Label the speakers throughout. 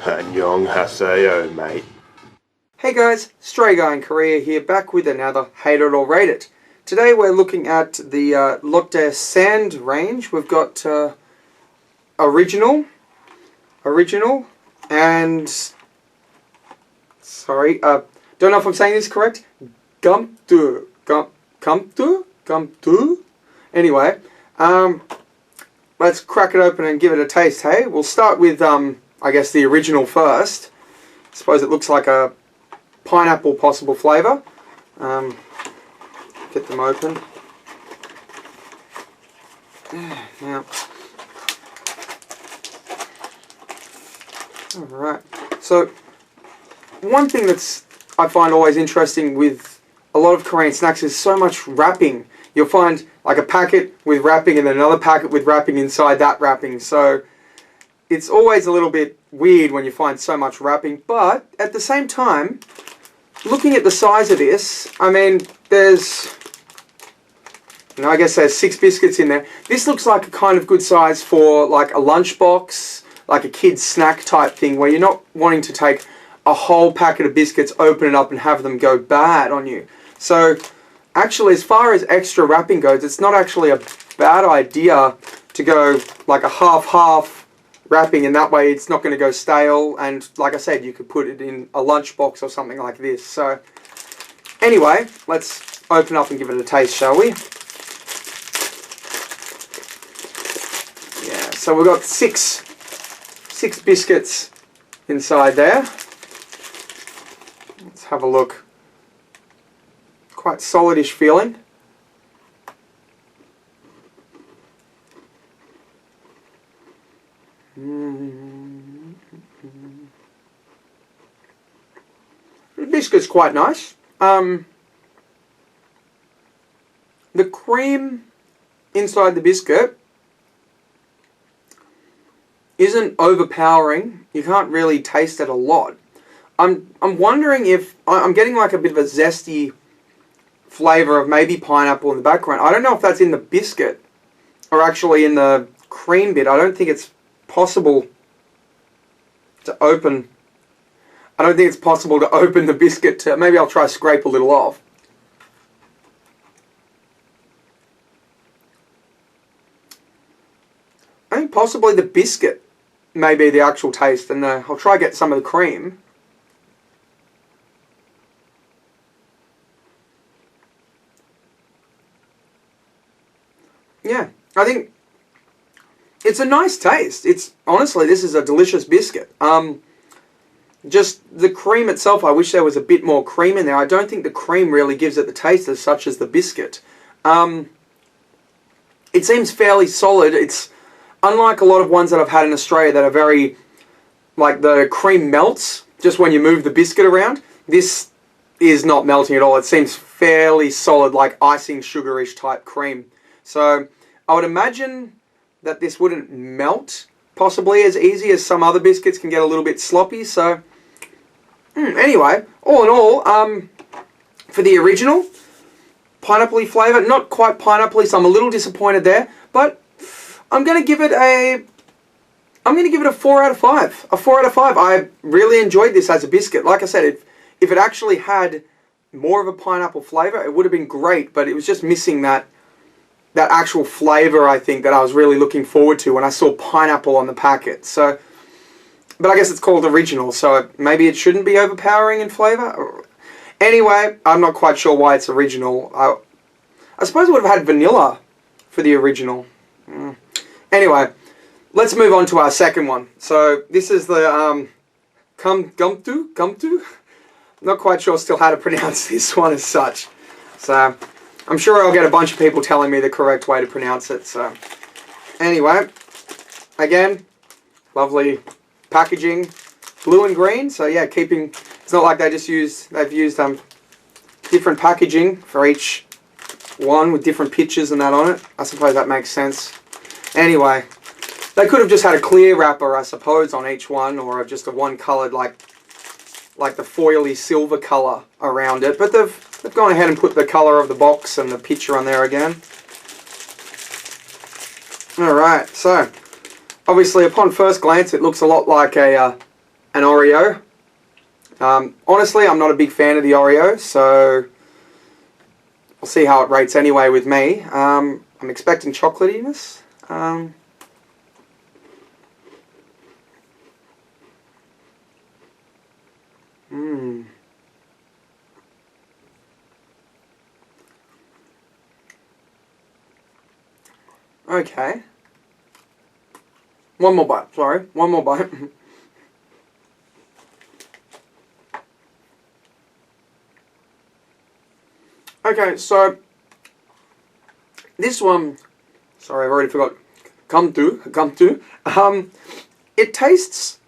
Speaker 1: Annyeonghaseyo, mate.
Speaker 2: Hey guys, Straya Guy in Korea here, back with another Hate It or Rate It. Today we're looking at the Lotte Sand range. We've got original, and sorry, don't know if I'm saying this correct. Gumtu. Anyway, let's crack it open and give it a taste. Hey, we'll start with I guess the original first. I suppose it looks like a pineapple possible flavour. Get them open. Now, alright. So, one thing I find always interesting with a lot of Korean snacks is so much wrapping. You'll find like a packet with wrapping and then another packet with wrapping inside that wrapping. So, it's always a little bit weird when you find so much wrapping, but at the same time, looking at the size of this, I mean, I guess there's 6 biscuits in there. This looks like a kind of good size for like a lunchbox, like a kid's snack type thing, where you're not wanting to take a whole packet of biscuits, open it up and have them go bad on you. So, actually, as far as extra wrapping goes, it's not actually a bad idea to go like a half-half wrapping, and that way it's not going to go stale, and like I said, you could put it in a lunchbox or something like this. So anyway, let's open up and give it a taste, shall we? Yeah, so we've got six biscuits inside there. Let's have a look. Quite solidish feeling. The biscuit's quite nice. The cream inside the biscuit isn't overpowering. You can't really taste it a lot. I'm wondering if I'm getting like a bit of a zesty flavour of maybe pineapple in the background. I don't know if that's in the biscuit or actually in the cream bit. I don't think it's possible to open. I don't think it's possible to open the biscuit to. Maybe I'll try scrape a little off. I think possibly the biscuit may be the actual taste, and I'll try get some of the cream. Yeah, I think it's a nice taste. Honestly, this is a delicious biscuit. Just the cream itself, I wish there was a bit more cream in there. I don't think the cream really gives it the taste as such as the biscuit. It seems fairly solid. It's unlike a lot of ones that I've had in Australia that are very, like the cream melts just when you move the biscuit around. This is not melting at all. It seems fairly solid, like icing sugarish type cream. So I would imagine that this wouldn't melt possibly as easy as some other biscuits can get a little bit sloppy. So anyway, all in all, for the original, pineapple-y flavour, not quite pineapple-y, so I'm a little disappointed there, but I'm going to give it a 4 out of 5. A 4 out of 5. I really enjoyed this as a biscuit. Like I said, if it actually had more of a pineapple flavour, it would have been great, but it was just missing that actual flavour, I think, that I was really looking forward to when I saw pineapple on the packet. So, but I guess it's called original, so maybe it shouldn't be overpowering in flavour. Anyway, I'm not quite sure why it's original. I suppose it would have had vanilla for the original. Anyway, let's move on to our second one. So this is the Gumtu. Not quite sure still how to pronounce this one as such. So I'm sure I'll get a bunch of people telling me the correct way to pronounce it. So anyway, again, lovely packaging, blue and green. So yeah, it's not like they've used different packaging for each one with different pictures and that on it. I suppose that makes sense. Anyway, they could have just had a clear wrapper, I suppose, on each one, or just a one coloured like the foily silver colour around it. But they've gone ahead and put the colour of the box and the picture on there again. Alright, so obviously upon first glance it looks a lot like an an Oreo. Honestly, I'm not a big fan of the Oreo, so we'll see how it rates anyway with me. I'm expecting chocolatiness. Okay. One more bite, sorry. One more bite. Okay, so this one, sorry, I've already forgot. Come to. It tastes,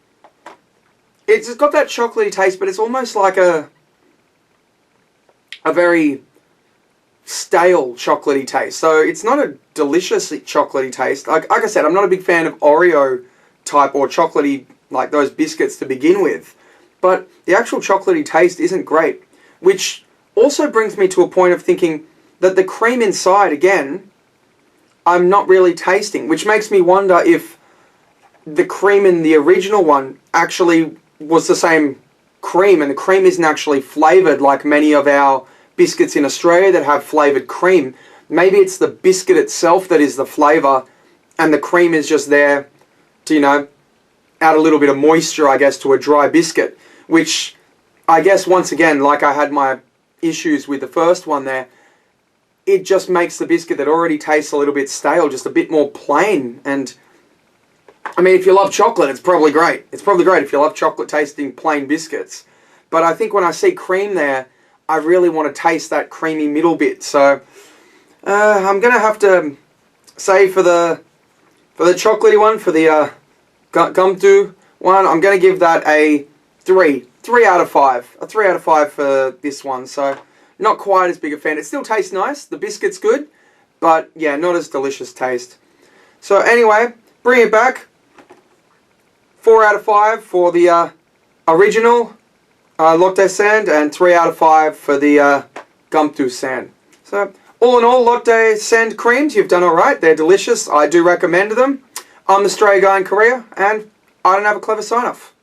Speaker 2: it's got that chocolatey taste, but it's almost like a very stale chocolatey taste. So it's not a delicious chocolatey taste. Like I said, I'm not a big fan of Oreo type or chocolatey, like those biscuits to begin with. But the actual chocolatey taste isn't great, which also brings me to a point of thinking that the cream inside, again, I'm not really tasting, which makes me wonder if the cream in the original one actually was the same cream, and the cream isn't actually flavoured like many of our biscuits in Australia that have flavoured cream. Maybe it's the biscuit itself that is the flavour, and the cream is just there to, you know, add a little bit of moisture, I guess, to a dry biscuit, which I guess, once again, like I had my issues with the first one there, it just makes the biscuit that already tastes a little bit stale just a bit more plain. And I mean, if you love chocolate, it's probably great. It's probably great if you love chocolate tasting plain biscuits. But I think when I see cream there, I really want to taste that creamy middle bit. So I'm going to have to say for the chocolatey one, for the gumto one, I'm going to give that a 3 out of 5. A 3 out of 5 for this one. So not quite as big a fan. It still tastes nice. The biscuit's good. But yeah, not as delicious taste. So anyway, bring it back. 4 out of 5 for the original Lotte sand, and 3 out of 5 for the gumto sand. So all in all, Lotte sand creams, you've done alright. They're delicious. I do recommend them. I'm the Straya Guy in Korea, and I don't have a clever sign off.